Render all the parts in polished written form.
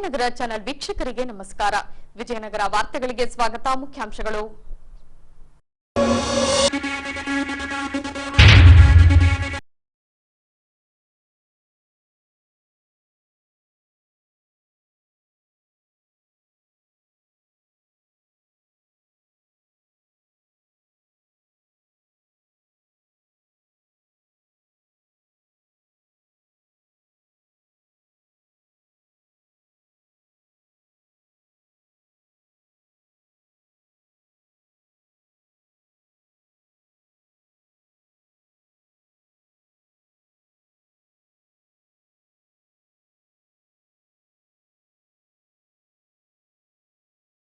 Vijayanagara channel ವೀಕ್ಷಕರಿಗೆ ನಮಸ್ಕಾರ. ವಿಜಯನಗರ ವಾರ್ತೆಗಳಿಗೆ ಸ್ವಾಗತ. ಮುಖ್ಯಾಂಶಗಳು.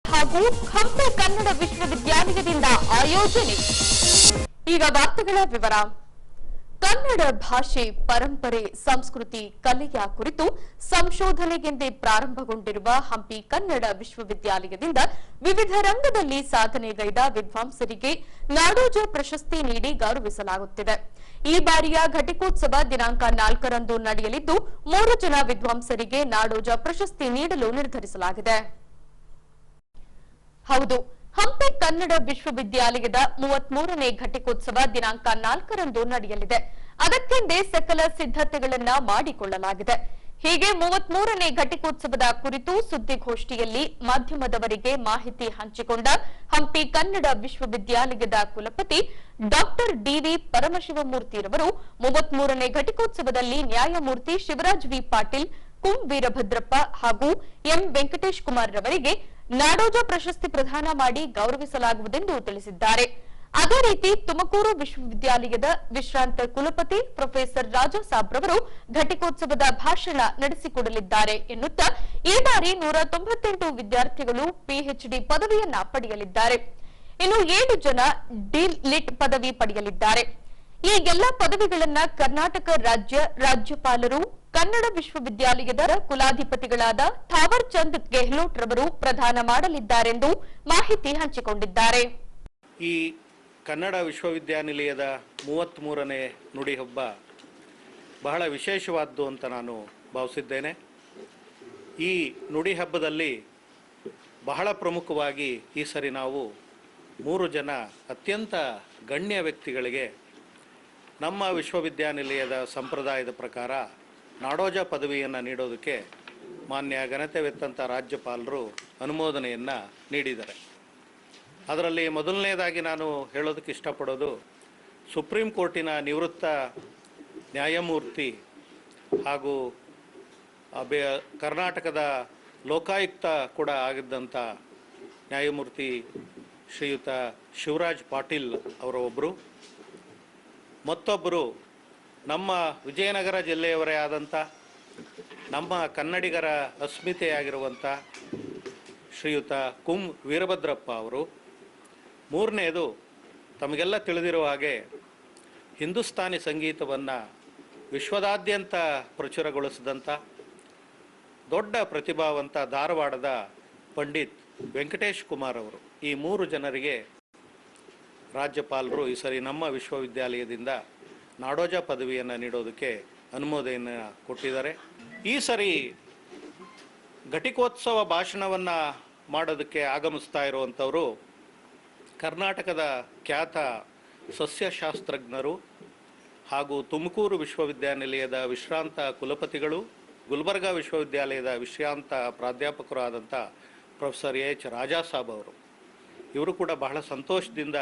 ಹಾಗೂ ಹಂಪಿ ಕನ್ನಡ ವಿಶ್ವವಿದ್ಯಾಲಯದಿಂದ ಆಯೋಜನೆ. ಈಗ ವಾರ್ತೆಗಳ ವಿವರ. ಕನ್ನಡ ಭಾಷೆ, ಪರಂಪರೆ, ಸಂಸ್ಕೃತಿ, ಕಲೆಯ ಕುರಿತು ಸಂಶೋಧನೆಗೆಂದೇ ಪ್ರಾರಂಭಗೊಂಡಿರುವ ಹಂಪಿ ಕನ್ನಡ ವಿಶ್ವವಿದ್ಯಾಲಯದಿಂದ ವಿವಿಧ ರಂಗದಲ್ಲಿ ಸಾಧನೆಗೈದ ವಿದ್ವಾಂಸರಿಗೆ ನಾಡೋಜ ಪ್ರಶಸ್ತಿ ನೀಡಿ ಗೌರವಿಸಲಾಗುತ್ತಿದೆ. ಈ ಬಾರಿಯ ಘಟಿಕೋತ್ಸವ ದಿನಾಂಕ 4ರಂದು ನಡೆಯಲಿದ್ದು 3 ಜನ ವಿದ್ವಾಂಸರಿಗೆ ನಾಡೋಜ ಪ್ರಶಸ್ತಿ ನೀಡಲು ನಿರ್ಧರಿಸಲಾಗಿದೆ. ಹೌದು, ಹಂಪಿ ಕನ್ನಡ ವಿಶ್ವವಿದ್ಯಾಲಯದ 33ನೇ ಘಟಿಕೋತ್ಸವ ದಿನಾಂಕ 4ರಂದು ನಡೆಯಲಿದೆ. ಅದಕ್ಕೆಂದೇ ಸಕಲ ಸಿದ್ಧತೆಗಳನ್ನ ಮಾಡಿಕೊಳ್ಳಲಾಗಿದೆ. ಹೀಗೆ 33ನೇ ಘಟಿಕೋತ್ಸವದ ಕುರಿತು ಸುದ್ದಿಗೋಷ್ಠಿಯಲ್ಲಿ ಮಾಧ್ಯಮದವರಿಗೆ ಮಾಹಿತಿ ಹಂಚಿಕೊಂಡ ಹಂಪಿ ಕನ್ನಡ ವಿಶ್ವವಿದ್ಯಾಲಯದ ಕುಲಪತಿ ಡಾಕ್ಟರ್ ಡಿವಿ ಪರಮಶಿವಮೂರ್ತಿರವರು 33ನೇ ಘಟಿಕೋತ್ಸವದಲ್ಲಿ ನ್ಯಾಯಮೂರ್ತಿ ಶಿವರಾಜ್ ವಿ ಪಾಟೀಲ್, ಕುಂ ವೀರಭದ್ರಪ್ಪ ಹಾಗೂ ಎಂ ವೆಂಕಟೇಶ್ ಕುಮಾರ್ ರವರಿಗೆ ನಾಡೋಜ ಪ್ರಶಸ್ತಿ ಪ್ರದಾನ ಮಾಡಿ ಗೌರವಿಸಲಾಗುವುದೆಂದು ತಿಳಿಸಿದ್ದಾರೆ. ಅದೇ ರೀತಿ ತುಮಕೂರು ವಿಶ್ವವಿದ್ಯಾಲಯದ ವಿಶ್ರಾಂತ ಕುಲಪತಿ ಪ್ರೊಫೆಸರ್ ರಾಜಾಸಾಬ್ ರವರು ಘಟಿಕೋತ್ಸವದ ಭಾಷಣ ನಡೆಸಿಕೊಡಲಿದ್ದಾರೆ ಎನ್ನುತ್ತಾ ಈ ಬಾರಿ 198 ವಿದ್ಯಾರ್ಥಿಗಳು ಪಿಎಚ್ಡಿ ಪದವಿಯನ್ನ ಪಡೆಯಲಿದ್ದಾರೆ. ಇನ್ನು 7 ಜನ ಡಿ.ಲಿಟ್ ಪದವಿ ಪಡೆಯಲಿದ್ದಾರೆ. ಈ ಎಲ್ಲಾ ಪದವಿಗಳನ್ನ ಕರ್ನಾಟಕ ರಾಜ್ಯಪಾಲರು, ಕನ್ನಡ ವಿಶ್ವವಿದ್ಯಾಲಯದ ಕುಲಾಧಿಪತಿಗಳಾದ ಥಾವರ್ ಚಂದ್ ಗೆಹ್ಲೋಟ್ ರವರು ಪ್ರದಾನ ಮಾಡಲಿದ್ದಾರೆಂದು ಮಾಹಿತಿ ಹಂಚಿಕೊಂಡಿದ್ದಾರೆ. ಈ ಕನ್ನಡ ವಿಶ್ವವಿದ್ಯಾನಿಲಯದ 33ನೇ ನುಡಿ ಹಬ್ಬ ಬಹಳ ವಿಶೇಷವಾದ್ದು ಅಂತ ನಾನು ಭಾವಿಸಿದ್ದೇನೆ. ಈ ನುಡಿ ಹಬ್ಬದಲ್ಲಿ ಬಹಳ ಪ್ರಮುಖವಾಗಿ ಈ ಸರಿ ನಾವು 3 ಜನ ಅತ್ಯಂತ ಗಣ್ಯ ವ್ಯಕ್ತಿಗಳಿಗೆ ನಮ್ಮ ವಿಶ್ವವಿದ್ಯಾನಿಲಯದ ಸಂಪ್ರದಾಯದ ಪ್ರಕಾರ ನಾಡೋಜ ಪದವಿಯನ್ನು ನೀಡೋದಕ್ಕೆ ಮಾನ್ಯ ಘನತೆವೆತ್ತಂಥ ರಾಜ್ಯಪಾಲರು ಅನುಮೋದನೆಯನ್ನು ನೀಡಿದ್ದಾರೆ. ಅದರಲ್ಲಿ ಮೊದಲನೇದಾಗಿ ನಾನು ಹೇಳೋದಕ್ಕೆ ಇಷ್ಟಪಡೋದು, ಸುಪ್ರೀಂ ಕೋರ್ಟಿನ ನಿವೃತ್ತ ನ್ಯಾಯಮೂರ್ತಿ ಹಾಗೂ ಕರ್ನಾಟಕದ ಲೋಕಾಯುಕ್ತ ಕೂಡ ಆಗಿದ್ದಂಥ ನ್ಯಾಯಮೂರ್ತಿ ಶ್ರೀಯುತ ಶಿವರಾಜ್ ಪಾಟೀಲ್ ಅವರ ಒಬ್ಬರು, ಮತ್ತೊಬ್ಬರು ನಮ್ಮ ವಿಜಯನಗರ ಜಿಲ್ಲೆಯವರೇ ಆದಂಥ ನಮ್ಮ ಕನ್ನಡಿಗರ ಅಸ್ಮಿತೆಯಾಗಿರುವಂಥ ಶ್ರೀಯುತ ಕುಂ ವೀರಭದ್ರಪ್ಪ ಅವರು, ಮೂರನೇದು ತಮಗೆಲ್ಲ ತಿಳಿದಿರುವ ಹಾಗೆ ಹಿಂದೂಸ್ತಾನಿ ಸಂಗೀತವನ್ನು ವಿಶ್ವದಾದ್ಯಂತ ಪ್ರಚುರಗೊಳಿಸಿದಂಥ ದೊಡ್ಡ ಪ್ರತಿಭಾವಂತ ಧಾರವಾಡದ ಪಂಡಿತ್ ವೆಂಕಟೇಶ್ ಕುಮಾರ್ ಅವರು. ಈ 3 ಜನರಿಗೆ ರಾಜ್ಯಪಾಲರು ಈ ಸರಿ ನಮ್ಮ ವಿಶ್ವವಿದ್ಯಾಲಯದಿಂದ ನಾಡೋಜ ಪದವಿಯನ್ನು ನೀಡೋದಕ್ಕೆ ಅನುಮೋದನೆಯನ್ನು ಕೊಟ್ಟಿದ್ದಾರೆ. ಈ ಸರಿ ಘಟಿಕೋತ್ಸವ ಭಾಷಣವನ್ನು ಮಾಡೋದಕ್ಕೆ ಆಗಮಿಸ್ತಾ ಇರುವಂಥವರು ಕರ್ನಾಟಕದ ಖ್ಯಾತ ಸಸ್ಯಶಾಸ್ತ್ರಜ್ಞರು ಹಾಗೂ ತುಮಕೂರು ವಿಶ್ವವಿದ್ಯಾನಿಲಯದ ವಿಶ್ರಾಂತ ಕುಲಪತಿಗಳು, ಗುಲ್ಬರ್ಗಾ ವಿಶ್ವವಿದ್ಯಾಲಯದ ವಿಶ್ರಾಂತ ಪ್ರಾಧ್ಯಾಪಕರು ಆದಂಥ ಪ್ರೊಫೆಸರ್ ಎಚ್ ರಾಜಾಸಾಬ್ ಅವರು. ಇವರು ಕೂಡ ಬಹಳ ಸಂತೋಷದಿಂದ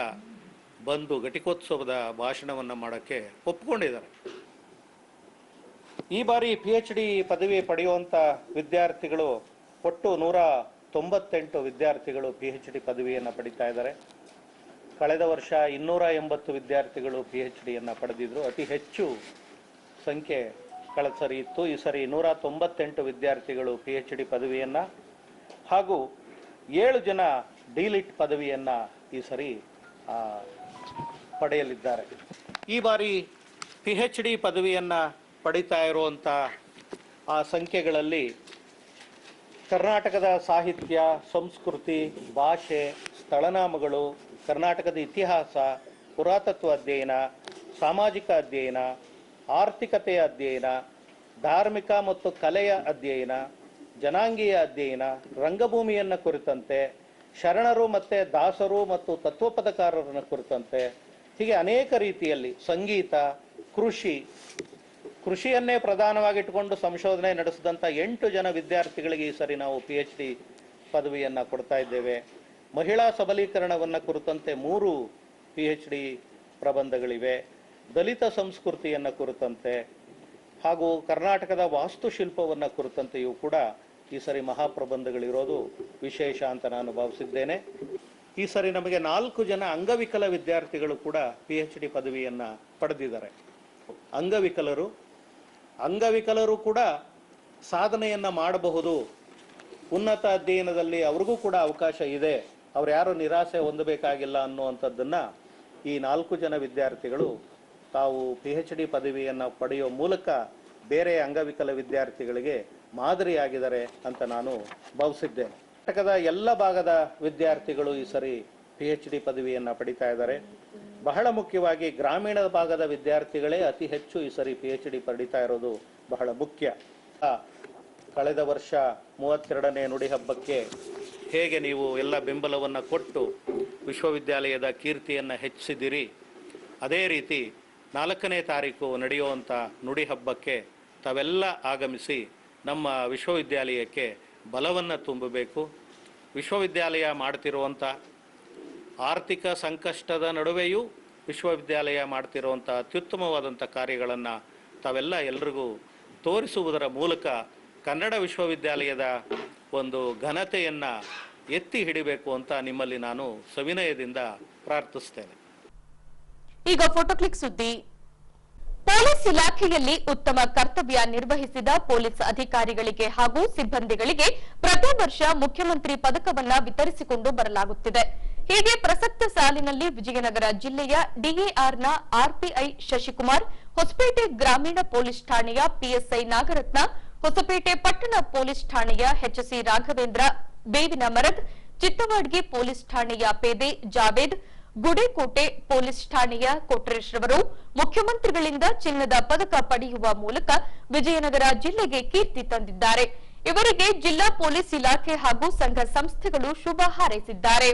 ಬಂದು ಘಟಿಕೋತ್ಸವದ ಭಾಷಣವನ್ನು ಮಾಡೋಕ್ಕೆ ಒಪ್ಪಿಕೊಂಡಿದ್ದಾರೆ. ಈ ಬಾರಿ PhD ಪದವಿ ಪಡೆಯುವಂಥ ವಿದ್ಯಾರ್ಥಿಗಳು ಒಟ್ಟು 198 ವಿದ್ಯಾರ್ಥಿಗಳು PhD ಪದವಿಯನ್ನು ಪಡಿತಾ ಇದ್ದಾರೆ. ಕಳೆದ ವರ್ಷ 280 ವಿದ್ಯಾರ್ಥಿಗಳು PhDಯನ್ನು ಪಡೆದಿದ್ರು. ಅತಿ ಹೆಚ್ಚು ಸಂಖ್ಯೆ ಕಳೆದ ಸರಿ ಇತ್ತು. ಈ ಸರಿ 198 ವಿದ್ಯಾರ್ಥಿಗಳು PhD ಪದವಿಯನ್ನು ಹಾಗೂ 7 ಜನ ಡಿ.ಲಿಟ್ ಪದವಿಯನ್ನು ಈ ಸರಿ ಪಡೆಯಲಿದ್ದಾರೆ. ಈ ಬಾರಿ PhD ಪದವಿಯನ್ನು ಪಡಿತಾ ಇರುವಂಥ ಆ ಸಂಖ್ಯೆಗಳಲ್ಲಿ ಕರ್ನಾಟಕದ ಸಾಹಿತ್ಯ, ಸಂಸ್ಕೃತಿ, ಭಾಷೆ, ಸ್ಥಳನಾಮಗಳು, ಕರ್ನಾಟಕದ ಇತಿಹಾಸ, ಪುರಾತತ್ವ ಅಧ್ಯಯನ, ಸಾಮಾಜಿಕ ಅಧ್ಯಯನ, ಆರ್ಥಿಕತೆಯ ಅಧ್ಯಯನ, ಧಾರ್ಮಿಕ ಮತ್ತು ಕಲೆಯ ಅಧ್ಯಯನ, ಜನಾಂಗೀಯ ಅಧ್ಯಯನ, ರಂಗಭೂಮಿಯನ್ನು ಕುರಿತಂತೆ, ಶರಣರು ಮತ್ತು ದಾಸರು ಮತ್ತು ತತ್ವಪದಕಾರರನ್ನು ಕುರಿತಂತೆ, ಹೀಗೆ ಅನೇಕ ರೀತಿಯಲ್ಲಿ ಸಂಗೀತ, ಕೃಷಿಯನ್ನೇ ಪ್ರಧಾನವಾಗಿಟ್ಟುಕೊಂಡು ಸಂಶೋಧನೆ ನಡೆಸಿದಂಥ 8 ಜನ ವಿದ್ಯಾರ್ಥಿಗಳಿಗೆ ಈ ಸರಿ ನಾವು PhD ಪದವಿಯನ್ನು ಕೊಡ್ತಾ ಇದ್ದೇವೆ. ಮಹಿಳಾ ಸಬಲೀಕರಣವನ್ನು ಕುರಿತಂತೆ 3 PhD ಪ್ರಬಂಧಗಳಿವೆ. ದಲಿತ ಸಂಸ್ಕೃತಿಯನ್ನು ಕುರಿತಂತೆ ಹಾಗೂ ಕರ್ನಾಟಕದ ವಾಸ್ತುಶಿಲ್ಪವನ್ನು ಕುರಿತಂತೆಯೂ ಕೂಡ ಈ ಸರಿ ಮಹಾಪ್ರಬಂಧಗಳಿರೋದು ವಿಶೇಷ ಅಂತ ನಾನು ಭಾವಿಸಿದ್ದೇನೆ. ಈ ಸರಿ ನಮಗೆ 4 ಜನ ಅಂಗವಿಕಲ ವಿದ್ಯಾರ್ಥಿಗಳು ಕೂಡ PhD ಪದವಿಯನ್ನು ಪಡೆದಿದ್ದಾರೆ. ಅಂಗವಿಕಲರು ಕೂಡ ಸಾಧನೆಯನ್ನು ಮಾಡಬಹುದು, ಉನ್ನತ ಅಧ್ಯಯನದಲ್ಲಿ ಅವ್ರಿಗೂ ಕೂಡ ಅವಕಾಶ ಇದೆ, ಅವ್ರು ಯಾರು ನಿರಾಸೆ ಹೊಂದಬೇಕಾಗಿಲ್ಲ ಅನ್ನುವಂಥದ್ದನ್ನು ಈ 4 ಜನ ವಿದ್ಯಾರ್ಥಿಗಳು ತಾವು PhD ಪದವಿಯನ್ನು ಪಡೆಯುವ ಮೂಲಕ ಬೇರೆ ಅಂಗವಿಕಲ ವಿದ್ಯಾರ್ಥಿಗಳಿಗೆ ಮಾದರಿಯಾಗಿದ್ದಾರೆ ಅಂತ ನಾನು ಭಾವಿಸಿದ್ದೇನೆ. ಕರ್ನಾಟಕದ ಎಲ್ಲ ಭಾಗದ ವಿದ್ಯಾರ್ಥಿಗಳು ಈ ಸರಿ PhD ಪದವಿಯನ್ನು ಪಡಿತಾ ಇದ್ದಾರೆ. ಬಹಳ ಮುಖ್ಯವಾಗಿ ಗ್ರಾಮೀಣ ಭಾಗದ ವಿದ್ಯಾರ್ಥಿಗಳೇ ಅತಿ ಹೆಚ್ಚು ಈ ಸರಿ PhD ಪಡಿತಾ ಇರೋದು ಬಹಳ ಮುಖ್ಯ. ಕಳೆದ ವರ್ಷ 32ನೇ ನುಡಿ ಹಬ್ಬಕ್ಕೆ ಹೇಗೆ ನೀವು ಎಲ್ಲ ಬೆಂಬಲವನ್ನು ಕೊಟ್ಟು ವಿಶ್ವವಿದ್ಯಾಲಯದ ಕೀರ್ತಿಯನ್ನು ಹೆಚ್ಚಿಸಿದಿರಿ, ಅದೇ ರೀತಿ 4ನೇ ತಾರೀಕು ನಡೆಯುವಂಥ ನುಡಿ ಹಬ್ಬಕ್ಕೆ ತಾವೆಲ್ಲ ಆಗಮಿಸಿ ನಮ್ಮ ವಿಶ್ವವಿದ್ಯಾಲಯಕ್ಕೆ ಬಲವನ್ನು ತುಂಬಬೇಕು. ವಿಶ್ವವಿದ್ಯಾಲಯ ಮಾಡ್ತಿರುವಂಥ ಆರ್ಥಿಕ ಸಂಕಷ್ಟದ ನಡುವೆಯೂ ವಿಶ್ವವಿದ್ಯಾಲಯ ಮಾಡ್ತಿರುವಂಥ ಅತ್ಯುತ್ತಮವಾದಂಥ ಕಾರ್ಯಗಳನ್ನು ತಾವೆಲ್ಲ ಎಲ್ರಿಗೂ ತೋರಿಸುವುದರ ಮೂಲಕ ಕನ್ನಡ ವಿಶ್ವವಿದ್ಯಾಲಯದ ಒಂದು ಘನತೆಯನ್ನು ಎತ್ತಿ ಹಿಡಿಬೇಕು ಅಂತ ನಿಮ್ಮಲ್ಲಿ ನಾನು ಸವಿನಯದಿಂದ ಪ್ರಾರ್ಥಿಸ್ತೇನೆ. ಈಗ ಫೋಟೋ ಕ್ಲಿಕ್ ಸುದ್ದಿ. ಪೊಲೀಸ್ ಇಲಾಖೆಯಲ್ಲಿ ಉತ್ತಮ ಕರ್ತವ್ಯ ನಿರ್ವಹಿಸಿದ ಪೊಲೀಸ್ ಅಧಿಕಾರಿಗಳಿಗೆ ಹಾಗೂ ಸಿಬ್ಬಂದಿಗಳಿಗೆ ಪ್ರತಿ ವರ್ಷ ಮುಖ್ಯಮಂತ್ರಿ ಪದಕವನ್ನ ವಿತರಿಸಿಕೊಂಡು ಬರಲಾಗುತ್ತಿದೆ. ಹೀಗೆ ಪ್ರಸಕ್ತ ಸಾಲಿನಲ್ಲಿ ವಿಜಯನಗರ ಜಿಲ್ಲೆಯ ಡಿಎಆರ್ನ ಆರ್ಪಿಐ ಶಶಿಕುಮಾರ್, ಹೊಸಪೇಟೆ ಗ್ರಾಮೀಣ ಪೊಲೀಸ್ ಠಾಣೆಯ PSI ನಾಗರತ್ನ, ಹೊಸಪೇಟೆ ಪಟ್ಟಣ ಪೊಲೀಸ್ ಠಾಣೆಯ HC ರಾಘವೇಂದ್ರ, ಬೇವಿನ ಮರದ್, ಚಿತ್ತವಾಡ್ಗಿ ಪೊಲೀಸ್ ಠಾಣೆಯ ಪೇದೆ ಜಾವೇದ್, ಗುಡೇಕೋಟೆ ಪೊಲೀಸ್ ಠಾಣೆಯ ಕೊಟ್ರೇಶ್ ರವರು ಮುಖ್ಯಮಂತ್ರಿಗಳಿಂದ ಚಿನ್ನದ ಪದಕ ಪಡೆಯುವ ಮೂಲಕ ವಿಜಯನಗರ ಜಿಲ್ಲೆಗೆ ಕೀರ್ತಿ ತಂದಿದ್ದಾರೆ. ಇವರಿಗೆ ಜಿಲ್ಲಾ ಪೊಲೀಸ್ ಇಲಾಖೆ ಹಾಗೂ ಸಂಘ ಸಂಸ್ಥೆಗಳು ಶುಭ ಹಾರೈಸಿದ್ದಾರೆ.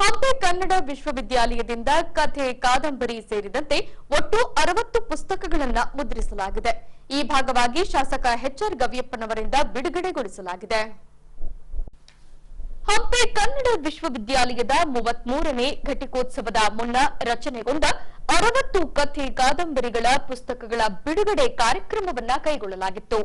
ಹಂಪಿ ಕನ್ನಡ ವಿಶ್ವವಿದ್ಯಾಲಯದಿಂದ ಕಥೆ, ಕಾದಂಬರಿ ಸೇರಿದಂತೆ ಒಟ್ಟು 60 ಪುಸ್ತಕಗಳನ್ನು ಮುದ್ರಿಸಲಾಗಿದೆ. ಈ ಭಾಗವಾಗಿ ಶಾಸಕ HR ಗವಿಯಪ್ಪನವರಿಂದ ಬಿಡುಗಡೆಗೊಳಿಸಲಾಗಿದೆ. ಹಂಪಿ ಕನ್ನಡ ವಿಶ್ವವಿದ್ಯಾಲಯದ 33ನೇ ಘಟಿಕೋತ್ಸವದ ಮುನ್ನ ರಚನೆಗೊಂಡ 60 ಕಥೆ, ಕಾದಂಬರಿಗಳ ಪುಸ್ತಕಗಳ ಬಿಡುಗಡೆ ಕಾರ್ಯಕ್ರಮವನ್ನು ಕೈಗೊಳ್ಳಲಾಗಿತ್ತು.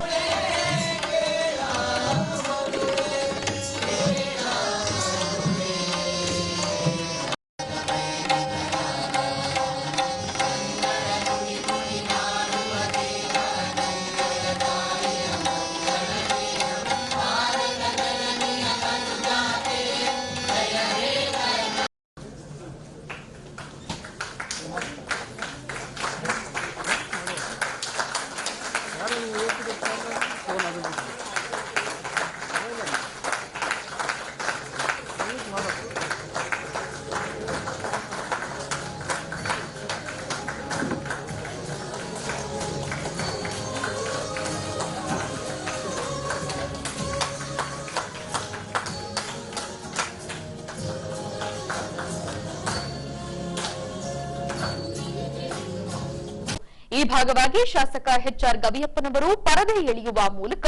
ಈ ಭಾಗವಾಗಿ ಶಾಸಕ HR ಗವಿಯಪ್ಪನವರು ಪರದೆ ಎಳೆಯುವ ಮೂಲಕ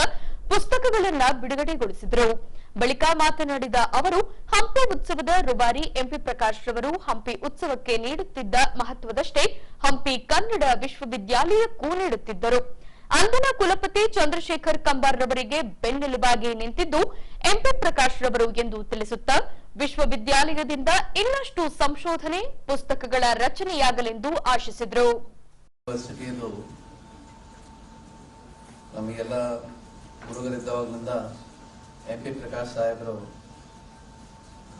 ಪುಸ್ತಕಗಳನ್ನು ಬಿಡುಗಡೆಗೊಳಿಸಿದರು. ಬಳಿಕ ಮಾತನಾಡಿದ ಅವರು, ಹಂಪಿ ಉತ್ಸವದ ರೂವಾರಿ MP ಪ್ರಕಾಶ್ ರವರು ಹಂಪಿ ಉತ್ಸವಕ್ಕೆ ನೀಡುತ್ತಿದ್ದ ಮಹತ್ವದಷ್ಟೇ ಹಂಪಿ ಕನ್ನಡ ವಿಶ್ವವಿದ್ಯಾಲಯಕ್ಕೂ ನೀಡುತ್ತಿದ್ದರು. ಅಂದಿನ ಕುಲಪತಿ ಚಂದ್ರಶೇಖರ್ ಕಂಬಾರ್ ರವರಿಗೆ ಬೆನ್ನೆಲುಬಾಗಿ ನಿಂತಿದ್ದು MP ಪ್ರಕಾಶ್ ರವರು ಎಂದು ತಿಳಿಸುತ್ತಾ, ವಿಶ್ವವಿದ್ಯಾಲಯದಿಂದ ಇನ್ನಷ್ಟು ಸಂಶೋಧನೆ, ಪುಸ್ತಕಗಳ ರಚನೆಯಾಗಲೆಂದು ಆಶಿಸಿದರು. ನಮಗೆಲ್ಲ ಗುರುಗಳಿದ್ದವಾಗಲಿಂದ MP ಪ್ರಕಾಶ್ ಸಾಹೇಬರು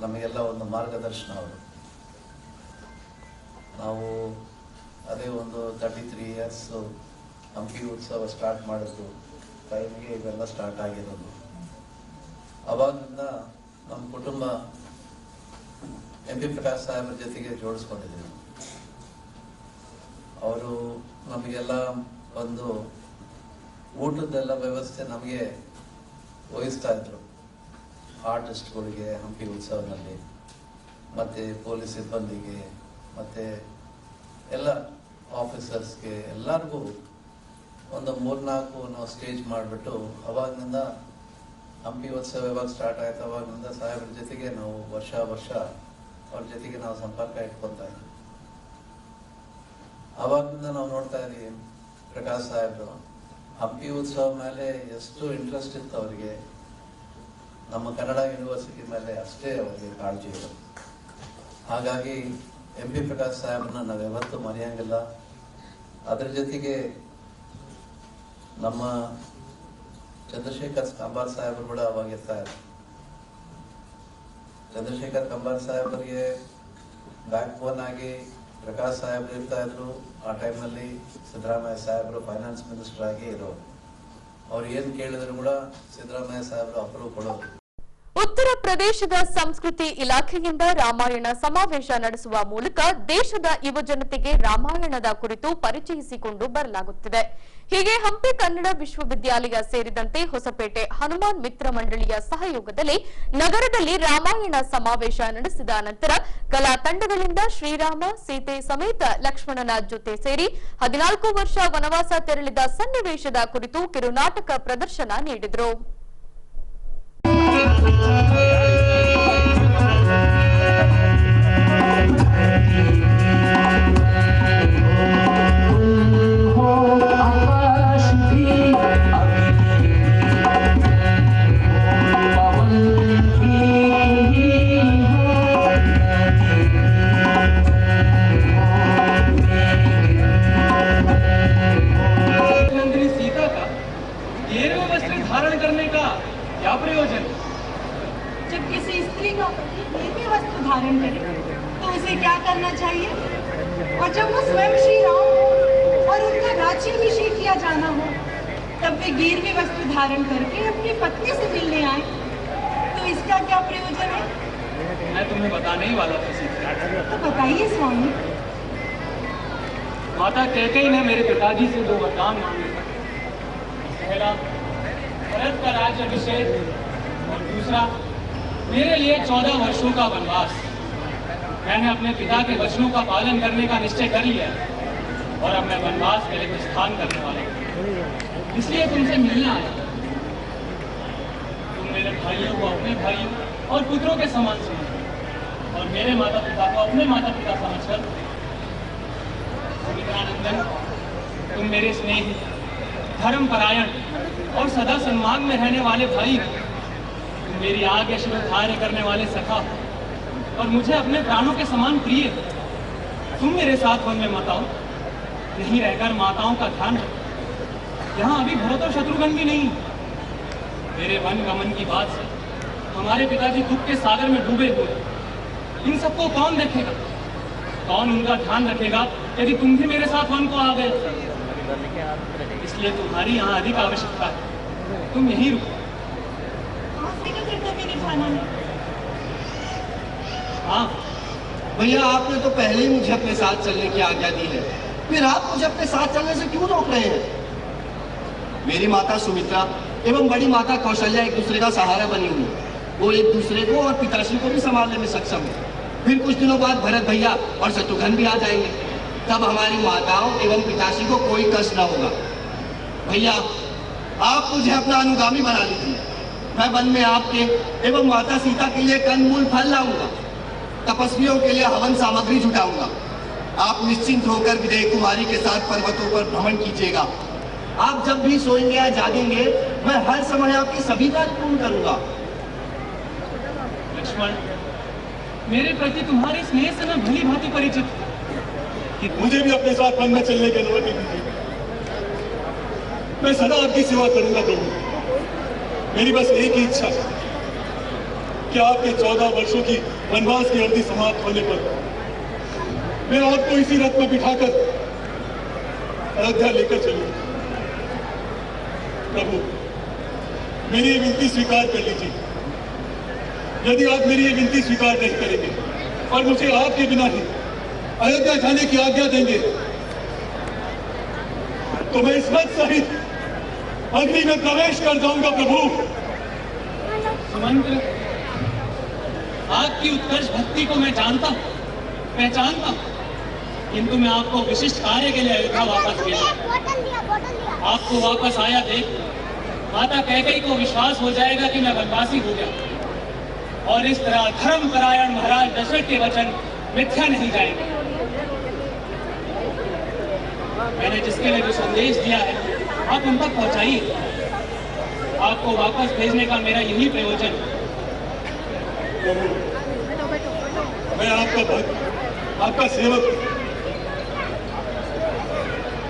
ನಮಗೆಲ್ಲ ಒಂದು ಮಾರ್ಗದರ್ಶನ. ಅವರು ನಾವು ಅದೇ ಒಂದು 33 ಇಯರ್ಸ್ ಹಂಪಿ ಉತ್ಸವ ಸ್ಟಾರ್ಟ್ ಮಾಡಿದ್ದು ಟೈಮ್ಗೆ ಇವೆಲ್ಲ ಸ್ಟಾರ್ಟ್ ಆಗಿರೋದು. ಅವಾಗಿಂದ ನಮ್ಮ ಕುಟುಂಬ MP ಪ್ರಕಾಶ್ ಸಾಹೇಬ್ರ ಜೊತೆಗೆ ಜೋಡಿಸ್ಕೊಂಡಿದ್ದೀವಿ. ಅವರು ನಮಗೆಲ್ಲ ಒಂದು ಊಟದ್ದೆಲ್ಲ ವ್ಯವಸ್ಥೆ ನಮಗೆ ವಹಿಸ್ತಾ ಇದ್ರು ಆರ್ಟಿಸ್ಟ್ಗಳಿಗೆ ಹಂಪಿ ಉತ್ಸವದಲ್ಲಿ, ಮತ್ತು ಪೊಲೀಸ್ ಸಿಬ್ಬಂದಿಗೆ, ಮತ್ತು ಎಲ್ಲ ಆಫೀಸರ್ಸ್ಗೆ ಎಲ್ಲರಿಗೂ ಒಂದು 3-4 ನಾವು ಸ್ಟೇಜ್ ಮಾಡಿಬಿಟ್ಟು ಅವಾಗಿನಿಂದ ಹಂಪಿ ಉತ್ಸವ ಯಾವಾಗ ಸ್ಟಾರ್ಟ್ ಆಯಿತು ಅವಾಗಿನಿಂದ ಸಾಹೇಬ್ರ ಜೊತೆಗೆ ನಾವು ವರ್ಷ ಅವ್ರ ಜೊತೆಗೆ ನಾವು ಸಂಪರ್ಕ ಇಟ್ಕೊತಾ ಇದ್ವಿ. ಅವಾಗಿನಿಂದ ನಾವು ನೋಡ್ತಾ ಇದ್ದೀವಿ ಪ್ರಕಾಶ್ ಸಾಹೇಬ್ರು ಹಂಪಿ ಉತ್ಸವ ಮೇಲೆ ಎಷ್ಟು ಇಂಟ್ರೆಸ್ಟ್ ಇತ್ತು ಅವರಿಗೆ, ನಮ್ಮ ಕನ್ನಡ ಯೂನಿವರ್ಸಿಟಿ ಮೇಲೆ ಅಷ್ಟೇ ಅವರಿಗೆ ಕಾಳಜಿ ಇರೋದು. ಹಾಗಾಗಿ MP ಪ್ರಕಾಶ್ ಸಾಹೇಬ್ರನ್ನ ನಾವು ಯಾವತ್ತೂ ಮರೆಯಂಗಿಲ್ಲ. ಅದ್ರ ಜೊತೆಗೆ ನಮ್ಮ ಚಂದ್ರಶೇಖರ್ ಕಂಬಾರ್ ಸಾಹೇಬರು ಕೂಡ ಅವಾಗ ಇರ್ತಾರೆ. ಚಂದ್ರಶೇಖರ್ ಕಂಬಾರ್ ಸಾಹೇಬರಿಗೆ ಬ್ಯಾಕ್ ಬೋನ್ ಆಗಿ ಪ್ರಕಾಶ್ ಸಾಹೇಬ್ರು ಇರ್ತಾ ಇದ್ರು. ಆ ಟೈಮ್ನಲ್ಲಿ ಸಿದ್ದರಾಮಯ್ಯ ಸಾಹೇಬರು ಫೈನಾನ್ಸ್ ಮಿನಿಸ್ಟರ್ ಆಗಿ ಇರೋರು. ಅವ್ರು ಏನು ಕೇಳಿದ್ರು ಕೂಡ ಸಿದ್ದರಾಮಯ್ಯ ಸಾಹೇಬರು ಅಪ್ರೂವ್ ಕೊಡೋರು. ಉತ್ತರ ಪ್ರದೇಶದ ಸಂಸ್ಕೃತಿ ಇಲಾಖೆಯಿಂದ ರಾಮಾಯಣ ಸಮಾವೇಶ ನಡೆಸುವ ಮೂಲಕ ದೇಶದ ಯುವಜನತೆಗೆ ರಾಮಾಯಣದ ಕುರಿತು ಪರಿಚಯಿಸಿಕೊಂಡು ಬರಲಾಗುತ್ತಿದೆ. ಹೀಗೆ ಹಂಪಿ ಕನ್ನಡ ವಿಶ್ವವಿದ್ಯಾಲಯ ಸೇರಿದಂತೆ ಹೊಸಪೇಟೆ ಹನುಮಾನ್ ಮಿತ್ರ ಮಂಡಳಿಯ ಸಹಯೋಗದಲ್ಲಿ ನಗರದಲ್ಲಿ ರಾಮಾಯಣ ಸಮಾವೇಶ ನಡೆಸಿದ ನಂತರ ಕಲಾ ತಂಡಗಳಿಂದ ಶ್ರೀರಾಮ ಸೀತೆ ಸಮೇತ ಲಕ್ಷ್ಮಣನ ಜೊತೆ ಸೇರಿ 14 ವರ್ಷ ವನವಾಸ ತೆರಳಿದ ಸನ್ನಿವೇಶದ ಕುರಿತು ಕಿರುನಾಟಕ ಪ್ರದರ್ಶನ ನೀಡಿದರು. धारण करे तो उसे क्या करना चाहिए? और जब वो स्वयं श्री राम हो और उनका राज्याभिषेक किया जाना हो तब वे गिरवी वस्त्र धारण करके अपनी पत्नी से मिलने आए, तो इसका क्या प्रयोजन है? मैं तुम्हें बताने ही वाला था। तो बताइए स्वामी। माता कैकेयी ने मेरे पिताजी से 2 वरदान मांगे। पहला भरत का राज्याभिषेक और दूसरा मेरे लिए 14 वर्षों का वनवास। मैंने अपने पिता के वचनों का पालन करने का निश्चय कर लिया और अब मैं वनवास के लिए प्रस्थान करने वाला हूँ, इसलिए तुमसे मिलने आया। तुम मेरे भाइयों को अपने भाइयों और पुत्रों के समान समझो और मेरे माता पिता को अपने माता पिता समझकर। सुमित्रानंदन, तुम मेरे स्नेही, धर्मपरायण और सदा सम्मान में रहने वाले भाई हो। मेरी आज्ञा कार्य करने वाले सखा और मुझे अपने प्राणों के समान प्रिय। तुम मेरे साथ वन में मत आओ, यहीं रहकर माताओं का ध्यान रखो। यहाँ अभी भरत और शत्रुघ्न भी नहीं। मेरे वन गमन की बात से हमारे पिताजी दुख के सागर में डूबे हुए। इन सबको कौन देखेगा, कौन उनका ध्यान रखेगा यदि तुम भी मेरे साथ वन को आ गए? इसलिए तुम्हारी यहाँ अधिक आवश्यकता है, तुम यहीं रुको। हाँ भैया, आपने तो पहले ही मुझे अपने साथ चलने की आज्ञा दी है, फिर आप मुझे अपने साथ चलने से क्यों रोक रहे हैं? मेरी माता सुमित्रा एवं बड़ी माता कौशल्या एक दूसरे का सहारा बनी हुई, वो एक दूसरे को और पिताश्री को भी संभालने में सक्षम है। फिर कुछ दिनों बाद भरत भैया और शत्रुघ्न भी आ जाएंगे, तब हमारी माताओं एवं पिताश्री को कोई कष्ट न होगा। भैया, आप मुझे अपना अनुगामी बना लीजिए। मैं वन में आपके एवं माता सीता के लिए कंदमूल फल लाऊंगा, तपस्वियों के लिए हवन सामग्री जुटाऊंगा। आप निश्चिंत होकर विदेह कुमारी के साथ पर्वतों पर भ्रमण कीजिएगा। आप जब भी सोएंगे या जागेंगे, मैं हर समय आपकी सभी कार्य पूर्ण करूंगा। लक्ष्मण, मेरे प्रति तुम्हारे स्नेह से मैं भली भांति परिचित हूँ। मुझे भी अपने साथ वन में चलने की अनुमति दीजिए। मैं सदा आपकी सेवा करूंगा प्रभु। मेरी बस एक ही इच्छा है कि आपके 14 वर्षों की वनवास की अवधि समाप्त होने पर मैं आपको इसी रथ में बिठाकर अयोध्या लेकर चलूं। प्रभु, मेरी ये विनती स्वीकार कर लीजिए। यदि आप मेरी ये विनती स्वीकार नहीं करेंगे और मुझे आपके बिना ही अयोध्या जाने की आज्ञा देंगे तो मैं इस रथ सहित अग्नि में प्रवेश कर जाऊंगा प्रभु। सुमंत्र, आपकी उत्कर्ष भक्ति को मैं जानता हूं, पहचानता हूं, किंतु मैं आपको विशिष्ट कार्य के लिए अयोध्या वापस भेजा। आपको वापस आया देख माता कैकेयी को विश्वास हो जाएगा कि मैं वनवासी हो गया, और इस तरह धर्मपरायण महाराज दशरथ के वचन मिथ्या नहीं जाएंगे। मैंने जिसके लिए जो संदेश दिया है आप उन तक पहुंचाइए। आपको वापस भेजने का मेरा यही प्रयोजन है। मैं आपका भक्त, आपका सेवक,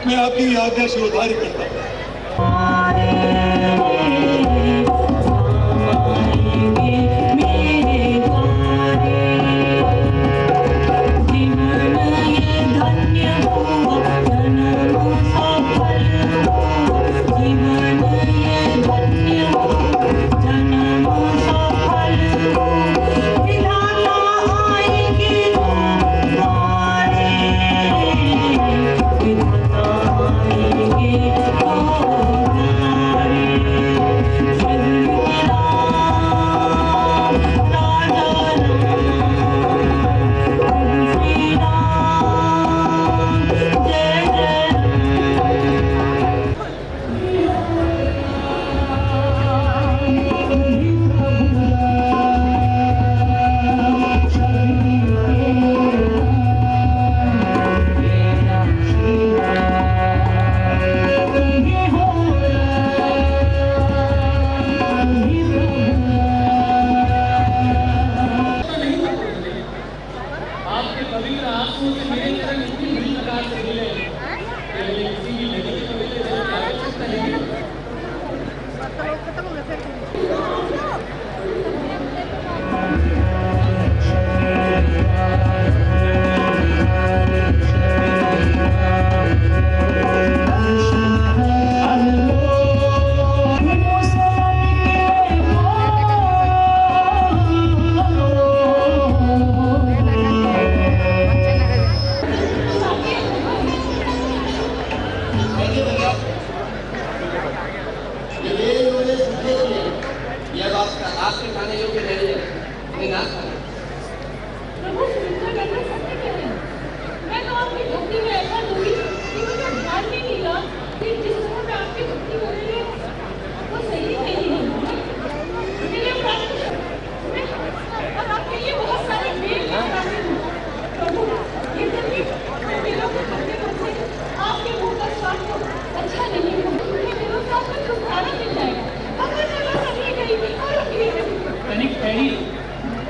मैं आपकी आज्ञा शिरोधार्य करता हूं।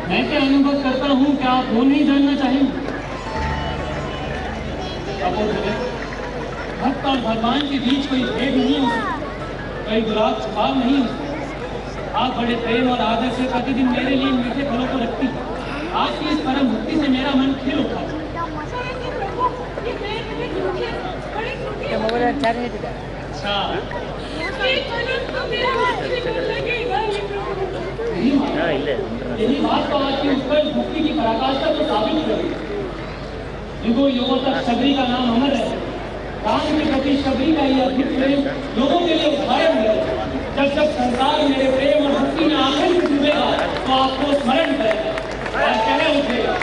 मैं क्या अनुभव करता हूँ क्या आप वो नहीं जानना चाहेंगे? भक्त और भगवान के बीच कोई भेद नहीं हो सकता, कोई गुलाब छुपाव नहीं हो सकता। आप बड़े प्रेम और आदर से प्रतिदिन मेरे लिए मीठे फलों को रखती हैं। आपकी इस परम भक्ति से मेरा मन खिल उठा। अच्छा, यही बात तो आपकी उत्कर्ष भक्ति की पराकाष्ठा को साबित करेगी। युगों युगों तक शबरी का नाम अमर है। राम के प्रति शबरी का यह अद्भुत प्रेम लोगों के लिए उदाहरण है। जब जब संसार मेरे प्रेम और भक्ति में आखिर में डूबेगा तो आपको स्मरण करेगा और कह उठेगा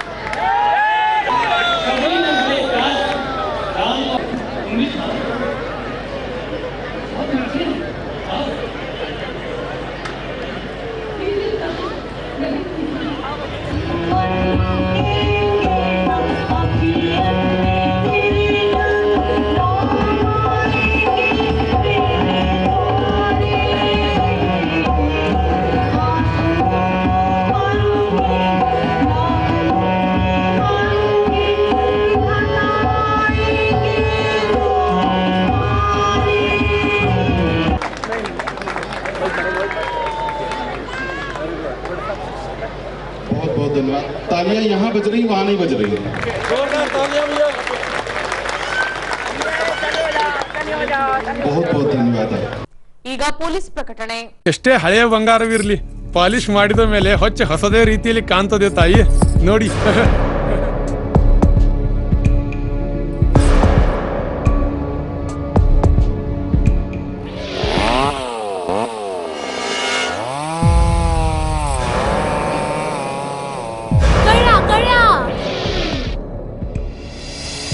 शबरी ने बड़े प्यार राम को इंग्लिश बहुत मीठे हैं। बहुत धन्यवाद। तालियां यहाँ बज रही, वहाँ नहीं बज रही। बहुत बहुत धन्यवाद। ಈಗ ಪೊಲೀಸ್ ಪ್ರಕಟಣೆ. ಎಷ್ಟೇ ಹಳೆಯ ಬಂಗಾರವಿರಲಿ, ಪಾಲಿಶ್ ಮಾಡಿದ ಮೇಲೆ ಹೊಚ್ಚ ಹೊಸದೇ ರೀತಿಯಲ್ಲಿ ಕಾಣ್ತದೆ ತಾಯಿ ನೋಡಿ.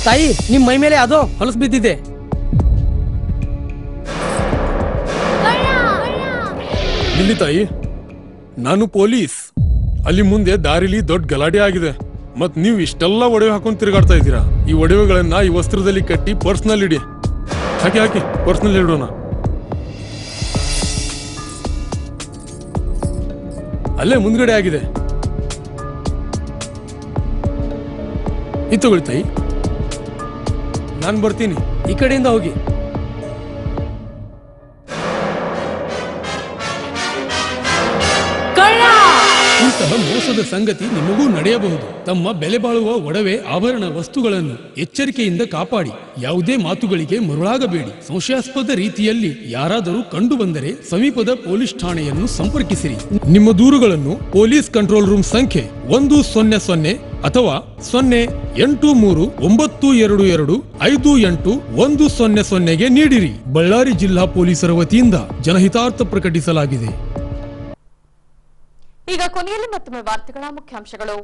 ತಾಯಿ ನಿಮ್ ಮೈ ಮೇಲೆ ಅದೋ ಹೊಲಸು ಬಿದ್ದಿದೆ. ಇಲ್ಲಿ ತಾಯಿ, ನಾನು ಪೊಲೀಸ್. ಅಲ್ಲಿ ಮುಂದೆ ದಾರಿಲಿ ದೊಡ್ಡ ಗಲಾಟೆ ಆಗಿದೆ. ಮತ್ ನೀವು ಇಷ್ಟೆಲ್ಲ ಒಡವೆ ಹಾಕೊಂಡು ತಿರುಗಾಡ್ತಾ ಇದ್ದೀರಾ. ಈ ಒಡವೆಗಳನ್ನ ಈ ವಸ್ತ್ರದಲ್ಲಿ ಕಟ್ಟಿ ಪರ್ಸ್ನಲ್ಲಿ ಇಡಿ. ಹಾಕಿ ಪರ್ಸ್ನಲ್ಲಿ ಇಡೋಣ. ಅಲ್ಲೇ ಮುಂದ್ಗಡೆ ಆಗಿದೆ. ಇದು ತಗೊಳ್ಳಿ ತಾಯಿ. ನಾನು ಬರ್ತೀನಿ. ಈ ಕಡೆಯಿಂದ ಹೋಗಿ. ಇಂತಹ ಮೋಸದ ಸಂಗತಿ ನಿಮಗೂ ನಡೆಯಬಹುದು. ತಮ್ಮ ಬೆಲೆ ಬಾಳುವ ಒಡವೆ ಆಭರಣ ವಸ್ತುಗಳನ್ನು ಎಚ್ಚರಿಕೆಯಿಂದ ಕಾಪಾಡಿ. ಯಾವುದೇ ಮಾತುಗಳಿಗೆ ಮರುಳಾಗಬೇಡಿ. ಸಂಶಯಾಸ್ಪದ ರೀತಿಯಲ್ಲಿ ಯಾರಾದರೂ ಕಂಡು ಬಂದರೆ ಸಮೀಪದ ಪೊಲೀಸ್ ಠಾಣೆಯನ್ನು ಸಂಪರ್ಕಿಸಿರಿ. ನಿಮ್ಮ ದೂರುಗಳನ್ನು ಪೊಲೀಸ್ ಕಂಟ್ರೋಲ್ ರೂಮ್ ಸಂಖ್ಯೆ 100 ಅಥವಾ 0832258100ಗೆ ನೀಡಿರಿ. ಬಳ್ಳಾರಿ ಜಿಲ್ಲಾ ಪೊಲೀಸರ ವತಿಯಿಂದ ಜನಹಿತಾರ್ಥ ಪ್ರಕಟಿಸಲಾಗಿದೆ. ಈಗ ಕೊನೆಯಲ್ಲಿ ಮತ್ತೊಮ್ಮೆ ವಾರ್ತೆಗಳ ಮುಖ್ಯಾಂಶಗಳು.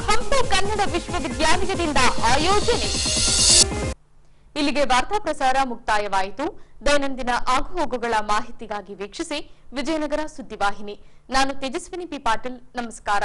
ಹಂಪಿ ಕನ್ನಡ ವಿಶ್ವವಿದ್ಯಾಲಯದಿಂದ ಆಯೋಜನೆ. ಇಲ್ಲಿಗೆ ವಾರ್ತಾ ಪ್ರಸಾರ ಮುಕ್ತಾಯವಾಯಿತು. ದೈನಂದಿನ ಆಗುಹೋಗುಗಳ ಮಾಹಿತಿಗಾಗಿ ವೀಕ್ಷಿಸಿ ವಿಜಯನಗರ ಸುದ್ದಿವಾಹಿನಿ. ನಾನು ತೇಜಸ್ವಿನಿ ಪಿ ಪಾಟೀಲ್. ನಮಸ್ಕಾರ.